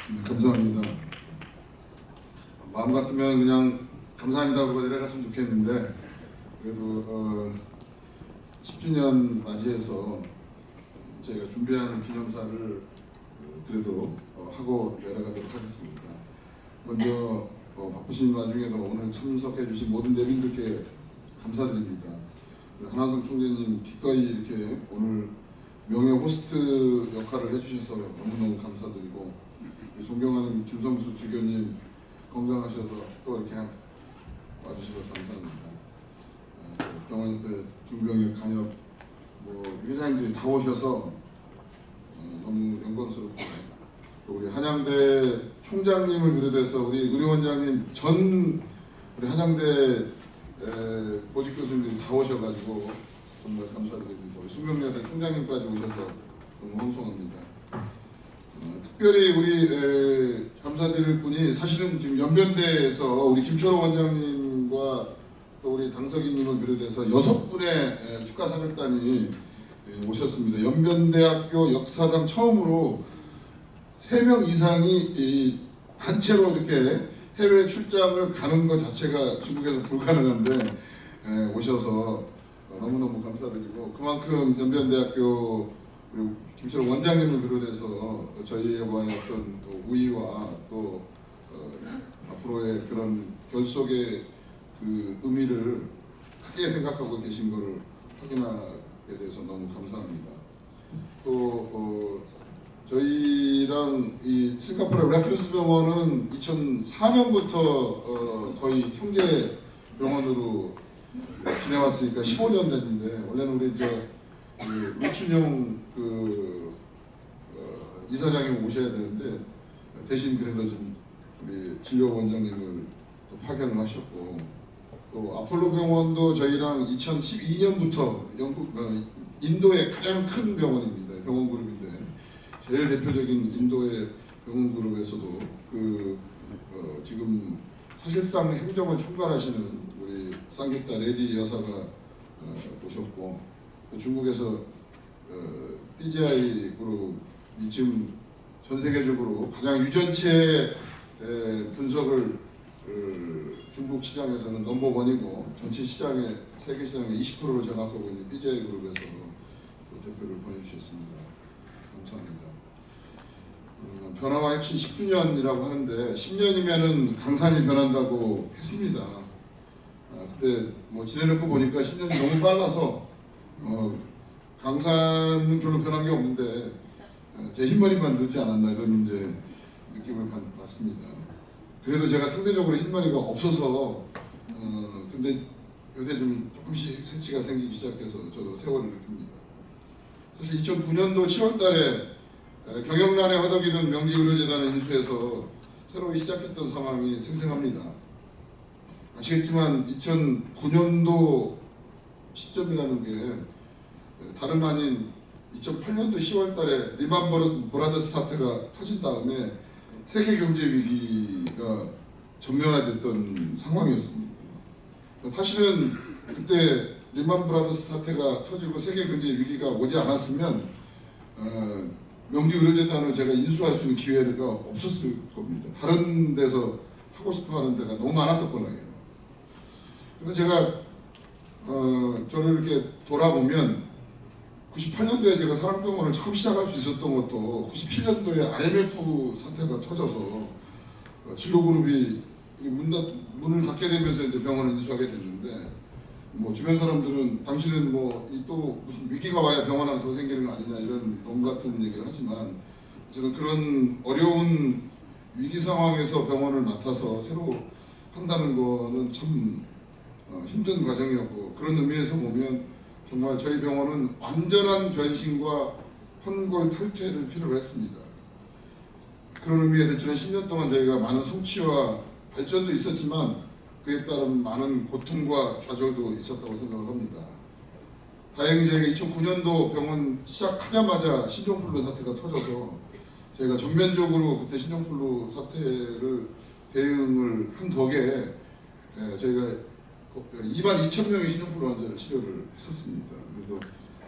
네, 감사합니다. 마음 같으면 그냥 감사합니다고 내려갔으면 좋겠는데 그래도 10주년 맞이해서 저희가 준비하는 기념사를 그래도 하고 내려가도록 하겠습니다. 먼저 바쁘신 와중에도 오늘 참석해 주신 모든 내빈들께 감사드립니다. 한화성 총재님 기꺼이 이렇게 오늘 명예 호스트 역할을 해주셔서 너무너무 감사드리고, 존경하는 김성수 주교님 건강하셔서 또 이렇게 와주셔서 감사합니다. 병원 옆에 중병역 간협 회장님들이 다 오셔서 너무 영광스럽고, 또 우리 한양대 총장님을 비롯해서 우리 의료원장님 전 우리 한양대 보직 교수님들이 다 오셔가지고 정말 감사드립니다. 수명여대 총장님까지 오셔서 너무 황송합니다. 특별히 우리 감사드릴 분이 사실은 지금 연변대에서 우리 김철호 원장님과 또 우리 당석이님을 비롯해서 6분의 축하사절단이 오셨습니다. 연변대학교 역사상 처음으로 3명 이상이 이 단체로 이렇게 해외 출장을 가는 것 자체가 중국에서 불가능한데 오셔서 너무너무 감사드리고, 그만큼 연변대학교 김철호 원장님을 비롯해서 저희와의 어떤 또 우위와 또 앞으로의 그런 결속의 그 의미를 크게 생각하고 계신 것을 확인하게 돼서 너무 감사합니다. 또 저희랑 이 싱가포르 레퍼런스 병원은 2004년부터 거의 형제 병원으로 지내왔으니까 15년 됐는데, 원래는 우리 루춘용 이사장님 오셔야 되는데 대신 그래도 좀 우리 진료 원장님을 또 파견을 하셨고, 또 아폴로 병원도 저희랑 2012년부터 인도의 가장 큰 병원입니다. 병원 그룹인데 제일 대표적인 인도의 병원 그룹에서도 지금 사실상 행정을 총괄하시는 우리 쌍기타 레디 여사가 오셨고, 중국에서 BGI 그룹이 지금 전 세계적으로 가장 유전체 분석을 중국 시장에서는 넘버원이고 전체 시장의 세계 시장의 20%를 장악하고 있는 BGI 그룹에서 대표를 보내주셨습니다. 감사합니다. 변화와 핵심 10주년이라고 하는데 10년이면은 강산이 변한다고 했습니다. 그때 지내놓고 보니까 10년이 너무 빨라서 강산은 별로 변한 게 없는데 제 흰머리만 늘지 않았나 이런 이제 느낌을 받습니다. 그래도 제가 상대적으로 흰머리가 없어서 근데 요새 좀 조금씩 새치가 생기기 시작해서 저도 세월을 느낍니다. 사실 2009년도 7월달에 경영난에 허덕이던 명지의료재단을 인수해서 새로 시작했던 상황이 생생합니다. 아시겠지만 2009년도 시점이라는 게 다름 아닌 2008년도 10월달에 리만 브라더스 사태가 터진 다음에 세계 경제 위기가 전면화됐던 상황이었습니다. 사실은 그때 리만 브라더스 사태가 터지고 세계 경제 위기가 오지 않았으면 명지의료재단을 제가 인수할 수 있는 기회가 없었을 겁니다. 다른 데서 하고 싶어하는 데가 너무 많았었거든요. 그래서 제가 저를 이렇게 돌아보면 98년도에 제가 사랑병원을 처음 시작할 수 있었던 것도 97년도에 IMF 사태가 터져서 진로그룹이 문을 닫게 되면서 이제 병원을 인수하게 됐는데, 주변 사람들은 당신은 또 무슨 위기가 와야 병원 하나 더 생기는 거 아니냐 이런 놈 같은 얘기를 하지만, 저는 그런 어려운 위기 상황에서 병원을 맡아서 새로 한다는 거는 참 힘든 과정이었고, 그런 의미에서 보면 정말 저희 병원은 완전한 변신과 환골 탈퇴를 필요로 했습니다. 그런 의미에서 지난 10년 동안 저희가 많은 성취와 발전도 있었지만 그에 따른 많은 고통과 좌절도 있었다고 생각을 합니다. 다행히 저희가 2009년도 병원 시작하자마자 신종플루 사태가 터져서 저희가 전면적으로 그때 신종플루 사태를 대응을 한 덕에 저희가 22,000명의 신종플루 환자를 치료를 했었습니다. 그래서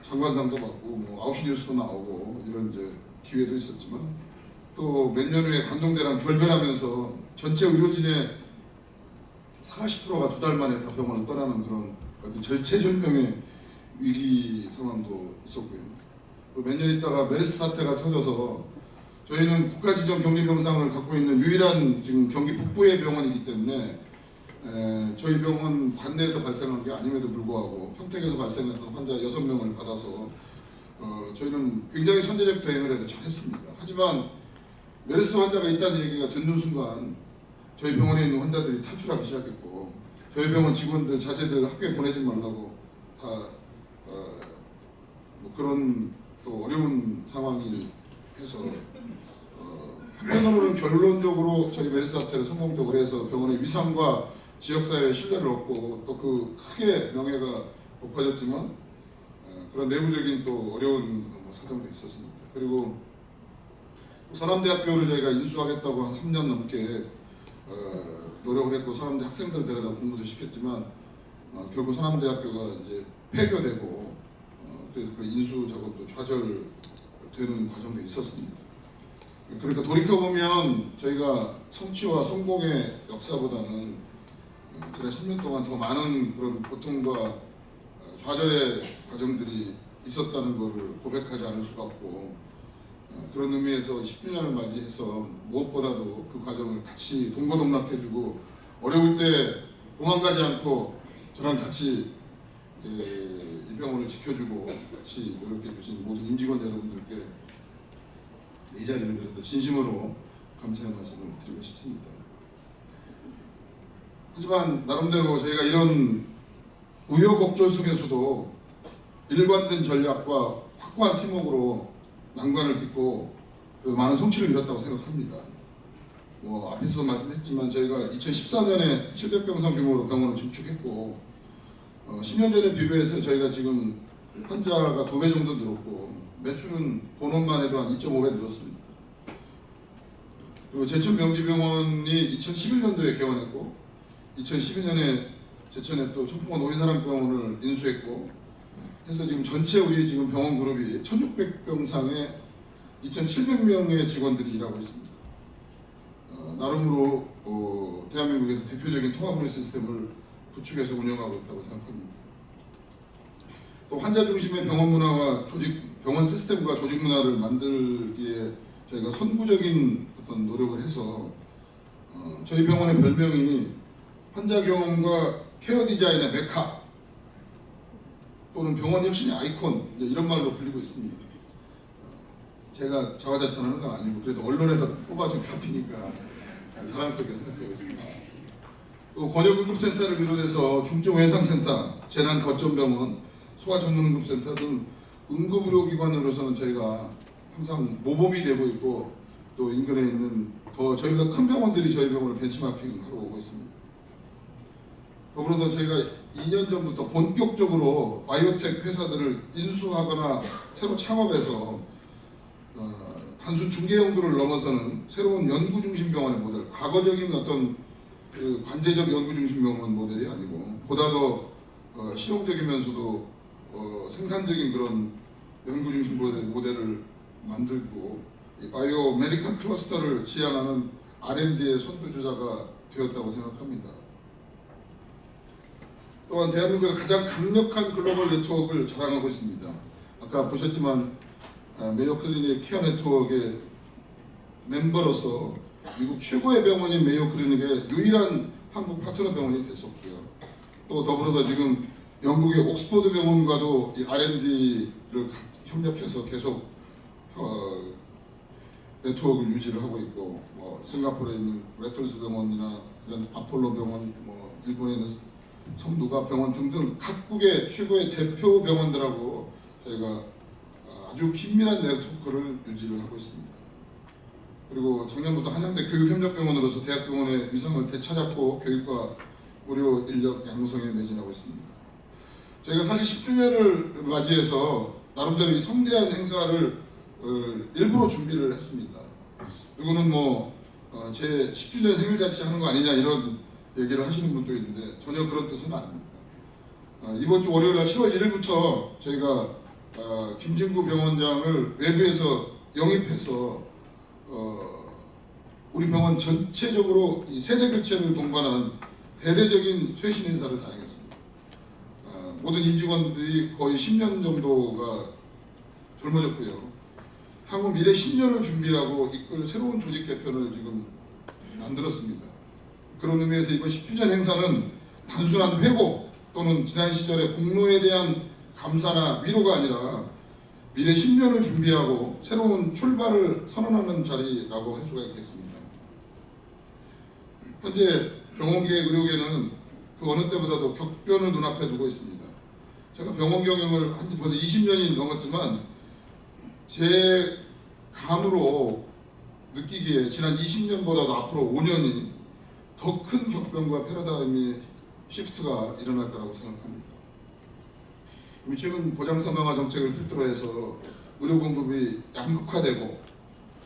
장관상도 받고 9시 뉴스도 나오고 이런 이제 기회도 있었지만, 또 또 몇 년 후에 관동대랑 결별하면서 전체 의료진의 40%가 2달 만에 다 병원을 떠나는 그런 어떤 절체절명의 위기 상황도 있었고요. 또 몇 년 있다가 메르스 사태가 터져서 저희는 국가지정 격리병상을 갖고 있는 유일한 지금 경기 북부의 병원이기 때문에 저희 병원 관내에서 발생한 게 아님에도 불구하고 평택에서 발생했던 환자 6명을 받아서 저희는 굉장히 선제적 대응을 해도 잘했습니다. 하지만 메르스 환자가 있다는 얘기가 듣는 순간 저희 병원에 있는 환자들이 탈출하기 시작했고 저희 병원 직원들 자제들 학교에 보내지 말라고 다 뭐 그런 또 어려운 상황이 해서 한편으로는 결론적으로 저희 메르스 사태를 성공적으로 해서 병원의 위상과 지역사회의 신뢰를 얻고 또 그 크게 명예가 높아졌지만 그런 내부적인 또 어려운 사정도 있었습니다. 그리고 서남대학교를 저희가 인수하겠다고 한 3년 넘게 노력을 했고 서남대 학생들을 데려다 공부도 시켰지만 결국 서남대학교가 이제 폐교되고 그래서 그 인수 작업도 좌절되는 과정도 있었습니다. 그러니까 돌이켜보면 저희가 성취와 성공의 역사보다는 지난 10년 동안 더 많은 그런 고통과 좌절의 과정들이 있었다는 것을 고백하지 않을 수가 없고 그런 의미에서 10주년을 맞이해서 무엇보다도 그 과정을 같이 동고동락해주고 어려울 때 도망가지 않고 저랑 같이 이 병원을 지켜주고 같이 노력해주신 모든 임직원 여러분들께 이 자리를 빌어서 진심으로 감사의 말씀을 드리고 싶습니다. 하지만 나름대로 저희가 이런 우여곡절 속에서도 일관된 전략과 확고한 팀워크로 난관을 딛고 많은 성취를 이뤘다고 생각합니다. 뭐 앞에서도 말씀했지만 저희가 2014년에 700병상 규모로 병원을 증축했고 10년 전에 비교해서 저희가 지금 환자가 2배 정도 늘었고 매출은 본원만 해도 한 2.5배 늘었습니다. 그리고 제천명지병원이 2011년도에 개원했고 2012년에 제천에 또 청풍원 노인사랑병원을 인수했고 해서 지금 전체 우리 지금 병원 그룹이 1600병상에 2700명의 직원들이 일하고 있습니다. 나름으로 대한민국에서 대표적인 통합의료 시스템을 구축해서 운영하고 있다고 생각합니다. 또 환자 중심의 병원 문화와 병원 시스템과 조직 문화를 만들기에 저희가 선구적인 어떤 노력을 해서 저희 병원의 별명이 환자 경험과 케어 디자인의 메카 또는 병원 혁신의 아이콘 이런 말로 불리고 있습니다. 제가 자화자찬하는 건 아니고 그래도 언론에서 뽑아준 카피니까 자랑스럽게 생각하고 있습니다. 또 권역응급센터를 비롯해서 중증외상센터, 재난거점병원, 소아전문응급센터 등 응급의료기관으로서는 저희가 항상 모범이 되고 있고 또 인근에 있는 더 저희가 큰 병원들이 저희 병원을 벤치마킹하러 오고 있습니다. 더불어서 저희가 2년 전부터 본격적으로 바이오텍 회사들을 인수하거나 새로 창업해서 단순 중개 용도를 넘어서는 새로운 연구 중심 병원의 모델, 과거적인 어떤 그 관제적 연구 중심 병원 모델이 아니고 보다 더 실용적이면서도 생산적인 그런 연구 중심 모델을 만들고 바이오 메디컬 클러스터를 지향하는 R&D의 선두주자가 되었다고 생각합니다. 또한 대한민국의 가장 강력한 글로벌 네트워크를 자랑하고 있습니다. 아까 보셨지만 메이오 클리닉 케어 네트워크의 멤버로서 미국 최고의 병원인 메이오 클리닉의 유일한 한국 파트너 병원이 됐었고요. 또 더불어서 지금 영국의 옥스퍼드 병원과도 이 R&D를 협력해서 계속 네트워크를 유지를 하고 있고 싱가포르에 있는 레틀스 병원이나 이런 아폴로 병원, 일본에 있는 성두가 병원 등등 각국의 최고의 대표 병원들하고 저희가 아주 긴밀한 네트워크를 유지를 하고 있습니다. 그리고 작년부터 한양대 교육협력병원으로서 대학병원의 위상을 되찾았고 교육과 의료 인력 양성에 매진하고 있습니다. 저희가 사실 10주년을 맞이해서 나름대로 이 성대한 행사를 일부러 준비를 했습니다. 누구는 제 10주년 생일잔치 하는 거 아니냐 이런 얘기를 하시는 분도 있는데 전혀 그런 뜻은 아닙니다. 이번 주 월요일 날 10월 1일부터 저희가 김진구 병원장을 외부에서 영입해서 우리 병원 전체적으로 이 세대 교체를 동반한 대대적인 쇄신 인사를 다니겠습니다. 모든 임직원들이 거의 10년 정도가 젊어졌고요. 향후 미래 10년을 준비하고 이끌 새로운 조직 개편을 지금 만들었습니다. 그런 의미에서 이번 10주년 행사는 단순한 회고 또는 지난 시절의 공로에 대한 감사나 위로가 아니라 미래 10년을 준비하고 새로운 출발을 선언하는 자리라고 할 수가 있겠습니다. 현재 병원계 의료계는 그 어느 때보다도 격변을 눈앞에 두고 있습니다. 제가 병원 경영을 한 지 벌써 20년이 넘었지만 제 감으로 느끼기에 지난 20년보다도 앞으로 5년이 더 큰 격변과 패러다임의 시프트가 일어날 거라고 생각합니다. 최근 보장성형화 정책을 필두로 해서 의료 공급이 양극화되고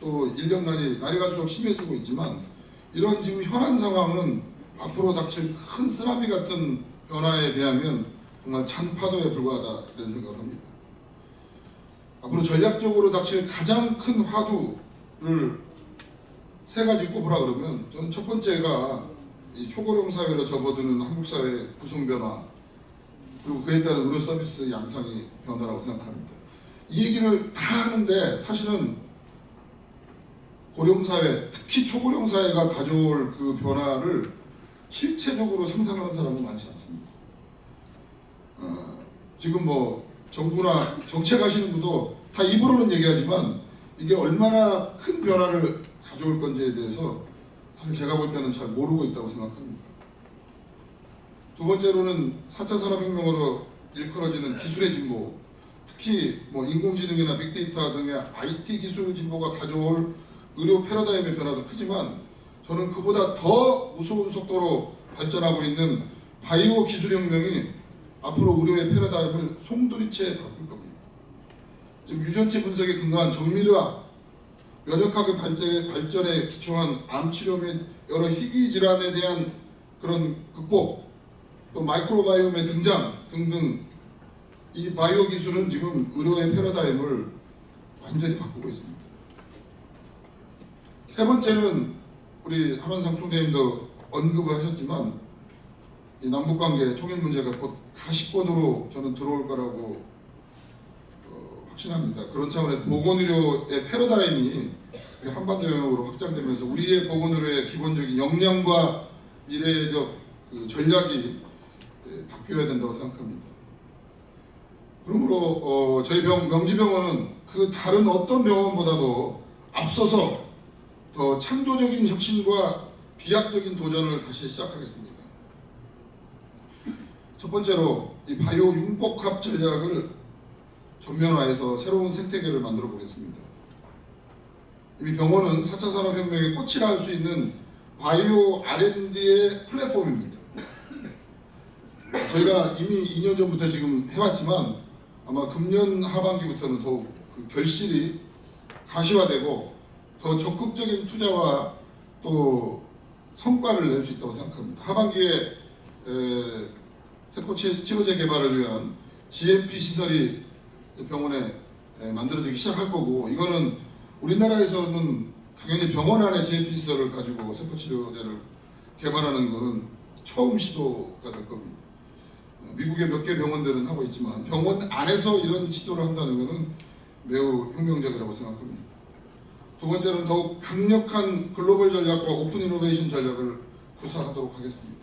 또 인력난이 날이 갈수록 심해지고 있지만 이런 지금 현안 상황은 앞으로 닥칠 큰 쓰나미 같은 변화에 비하면 정말 잔파도에 불과하다 이런 생각을 합니다. 앞으로 전략적으로 닥칠 가장 큰 화두를 세 가지 꼽으라 그러면 저는 첫 번째가 이 초고령 사회로 접어드는 한국 사회의 구성 변화 그리고 그에 따른 의료 서비스 양상의 변화라고 생각합니다. 이 얘기를 다 하는데 사실은 고령 사회, 특히 초고령 사회가 가져올 그 변화를 실체적으로 상상하는 사람은 많지 않습니다. 지금 뭐 정부나 정책하시는 분도 다 입으로는 얘기하지만 이게 얼마나 큰 변화를 가져올 건지에 대해서 사실 제가 볼 때는 잘 모르고 있다고 생각합니다. 두 번째로는 4차 산업혁명으로 일컬어지는 기술의 진보, 특히 뭐 인공지능이나 빅데이터 등의 IT 기술 진보가 가져올 의료 패러다임의 변화도 크지만 저는 그보다 더 무서운 속도로 발전하고 있는 바이오 기술혁명이 앞으로 의료의 패러다임을 송두리째 바꿀 겁니다. 지금 유전체 분석에 근거한 정밀의학, 면역학의 발전에 기초한 암 치료 및 여러 희귀 질환에 대한 그런 극복, 또 마이크로바이옴의 등장 등등 이 바이오 기술은 지금 의료의 패러다임을 완전히 바꾸고 있습니다. 세 번째는 우리 함한상 총재님도 언급을 하셨지만 이 남북관계 통일 문제가 곧 가시권으로 저는 들어올 거라고 확신합니다. 그런 차원에서 보건의료의 패러다임이 한반도 영역으로 확장되면서 우리의 보건의료의 기본적인 역량과 미래적 그 전략이 바뀌어야 된다고 생각합니다. 그러므로 저희 명지병원은 그 다른 어떤 병원보다도 앞서서 더 창조적인 혁신과 비약적인 도전을 다시 시작하겠습니다. 첫 번째로 이 바이오 융복합 전략을 전면화해서 새로운 생태계를 만들어 보겠습니다. 이미 병원은 4차 산업혁명의 꽃이라 할 수 있는 바이오 R&D의 플랫폼입니다. 저희가 이미 2년 전부터 지금 해왔지만 아마 금년 하반기부터는 더욱 그 결실이 가시화되고 더 적극적인 투자와 또 성과를 낼 수 있다고 생각합니다. 하반기에 세포 치료제 개발을 위한 GMP 시설이 병원에 만들어지기 시작할 거고 이거는 우리나라에서는 당연히 병원 안에 GMP 시설을 가지고 세포 치료제를 개발하는 것은 처음 시도가 될 겁니다. 미국의 몇 개 병원들은 하고 있지만 병원 안에서 이런 시도를 한다는 것은 매우 혁명적이라고 생각합니다. 두 번째는 더욱 강력한 글로벌 전략과 오픈 이노베이션 전략을 구사하도록 하겠습니다.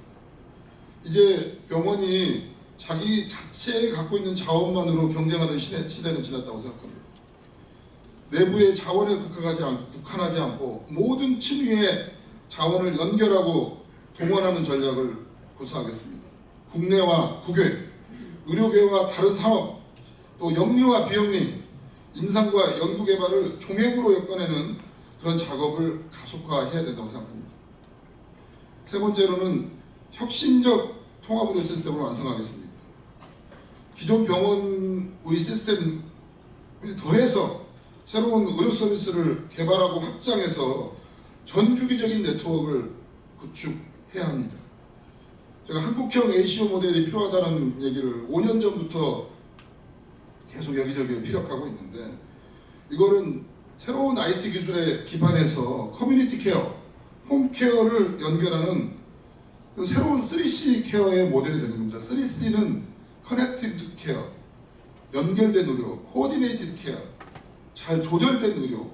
이제 병원이 자기 자체에 갖고 있는 자원만으로 경쟁하던 시대는 지났다고 생각합니다. 내부의 자원에 국한하지 않고 모든 층위의 자원을 연결하고 동원하는 전략을 구사하겠습니다. 국내와 국외, 의료계와 다른 산업, 또 영리와 비영리, 임상과 연구개발을 종횡으로 엮어내는 그런 작업을 가속화해야 된다고 생각합니다. 세 번째로는 혁신적 통합의료 시스템을 완성하겠습니다. 기존 병원 우리 시스템에 더해서 새로운 의료 서비스를 개발하고 확장해서 전주기적인 네트워크를 구축해야 합니다. 제가 한국형 ACO 모델이 필요하다는 얘기를 5년 전부터 계속 여기저기에 피력하고 있는데 이거는 새로운 IT 기술에 기반해서 커뮤니티 케어, 홈 케어를 연결하는 새로운 3C 케어의 모델이 되는 겁니다. 3C는 커넥티드 케어, 연결된 의료, 코디네이티드 케어, 잘 조절된 의료,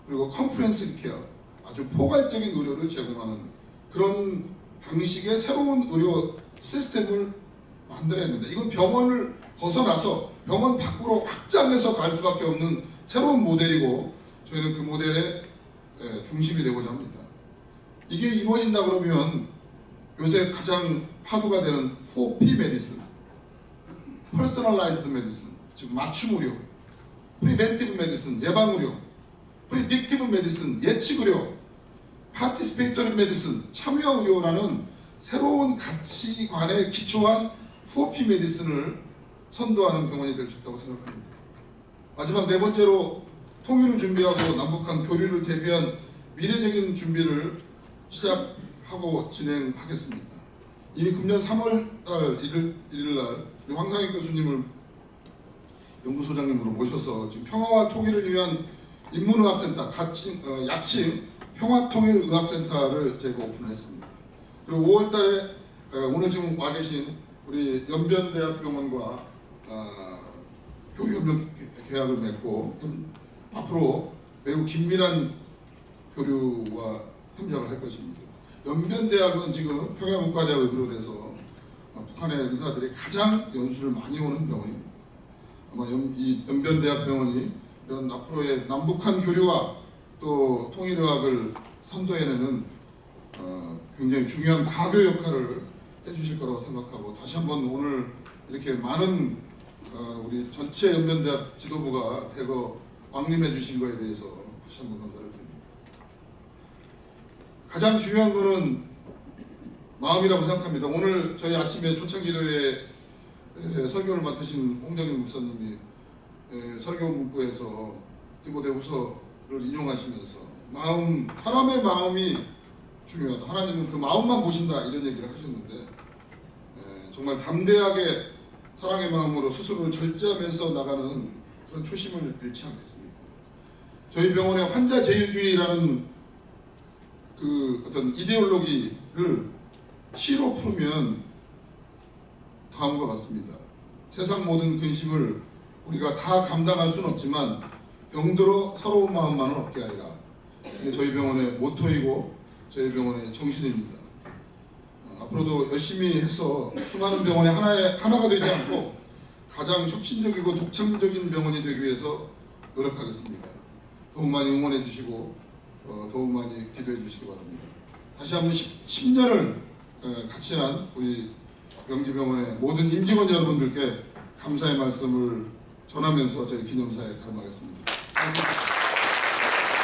그리고 컴프레hen시브 케어, 아주 포괄적인 의료를 제공하는 그런 방식의 새로운 의료 시스템을 만들어야 됩니다. 이건 병원을 벗어나서 병원 밖으로 확장해서 갈 수밖에 없는 새로운 모델이고, 저희는 그 모델의 중심이 되고자 합니다. 이게 이루어진다 그러면 요새 가장 화두가 되는 4P 메디슨, 퍼스널라이즈드 메디슨, 즉 맞춤 의료, 프리벤티브 메디슨, 예방 의료, 프리딕티브 메디슨, 예측 의료, 파티스페이터리 메디슨, 참여 의료라는 새로운 가치관에 기초한 4P 메디슨을 선도하는 병원이 될 수 있다고 생각합니다. 마지막 네 번째로 통일을 준비하고 남북한 교류를 대비한 미래적인 준비를 시작하고 진행하겠습니다. 이미 금년 3월달 1일 날 황상익 교수님을 연구소장님으로 모셔서 지금 평화와 통일을 위한 인문의학센터, 약칭 평화통일의학센터를 제가 오픈했습니다. 그리고 5월달에 오늘 지금 와 계신 우리 연변대학병원과 교류협력 계약을 맺고 앞으로 매우 긴밀한 교류와 협력을 할 것입니다. 연변대학은 지금 평양문과대학을 비롯해서 북한의 의사들이 가장 연수를 많이 오는 병원입니다. 아마 이 연변대학병원이 이런 앞으로의 남북한 교류와 또 통일의학을 선도해내는 굉장히 중요한 과교 역할을 해주실 거라고 생각하고, 다시 한번 오늘 이렇게 많은 우리 전체 연변대학 지도부가 대거 왕림해 주신 거에 대해서 다시 한번 감사를 드립니다. 가장 중요한 거는 마음이라고 생각합니다. 오늘 저희 아침에 초창기도에 설교를 맡으신 홍정일 목사님이 설교 문구에서 디모데후서를 인용하시면서 사람의 마음이 중요하다. 하나님은 그 마음만 보신다, 이런 얘기를 하셨는데, 정말 담대하게 사랑의 마음으로 스스로를 절제하면서 나가는 그런 초심을 잃지 않겠습니다. 저희 병원의 환자 제일주의라는 그 어떤 이데올로기를 시로 풀면 다음과 같습니다. 세상 모든 근심을 우리가 다 감당할 수는 없지만 병들어 서러운 마음만은 없게 하리라. 이게 저희 병원의 모토이고 저희 병원의 정신입니다. 앞으로도 열심히 해서 수많은 병원의 하나가 되지 않고 가장 혁신적이고 독창적인 병원이 되기 위해서 노력하겠습니다. 더욱 많이 응원해 주시고 더욱 많이 기도해 주시기 바랍니다. 다시 한번 10년을 같이 한 우리 명지병원의 모든 임직원 여러분들께 감사의 말씀을 전하면서 저희 기념사에 가름하겠습니다. 감사합니다.